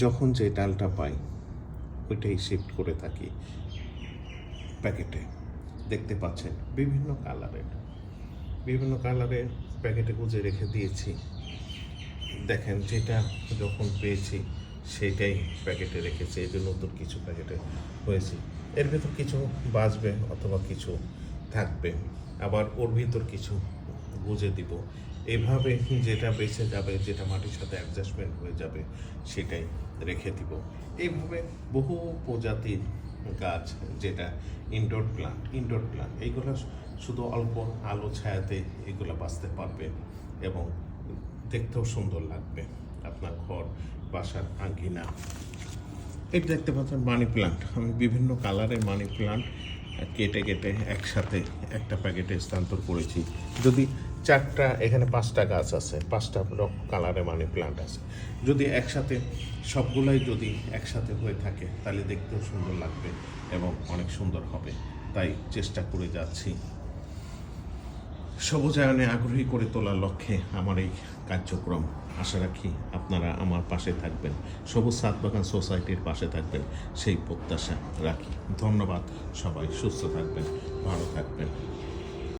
যখন যে ডালটা পাই ওইটাই শিফট করে থাকি প্যাকেটে। দেখতে পাচ্ছেন বিভিন্ন কালারের প্যাকেটে গুজে রেখে দিয়েছি। দেখেন যেটা যখন পেয়েছি সেইটাই প্যাকেটে রেখেছি। এই যে নতুন কিছু প্যাকেটে হয়েছি, এর ভেতর কিছু বাঁচবে অথবা কিছু থাকবে, আবার ওর ভিতর কিছু গুজে দিব। এভাবে যেটা বেঁচে যাবে, যেটা মাটির সাথে অ্যাডজাস্টমেন্ট হয়ে যাবে, সেটাই রেখে দিব। এইভাবে বহু প্রজাতির গাছ, যেটা ইনডোর প্লান্ট এইগুলো শুধু অল্প আলো ছায়াতে এগুলো বাঁচতে পারবে এবং দেখতেও সুন্দর লাগবে আপনার ঘর, বাসার আঙ্গিনা। এটা দেখতে পাচ্ছেন মানি প্লান্ট। আমি বিভিন্ন কালারের মানি প্লান্ট কেটে কেটে একসাথে একটা প্যাকেটে স্থানান্তর করেছি। যদি চারটা, এখানে 5টা গাছ আছে, 5টা কালারের মানি প্লান্ট আছে। যদি একসাথে সবগুলাই যদি একসাথে হয়ে থাকে তাহলে দেখতেও সুন্দর লাগবে এবং অনেক সুন্দর হবে। তাই চেষ্টা করে যাচ্ছি সবুজায়নে আগ্রহী করে তোলার লক্ষ্যে আমার এই কার্যক্রম। আশা রাখি আপনারা আমার পাশে থাকবেন, সবুজ ছাদ বাগান সোসাইটির পাশে থাকবেন, সেই প্রত্যাশা রাখি। ধন্যবাদ। সবাই সুস্থ থাকবেন, ভালো থাকবেন।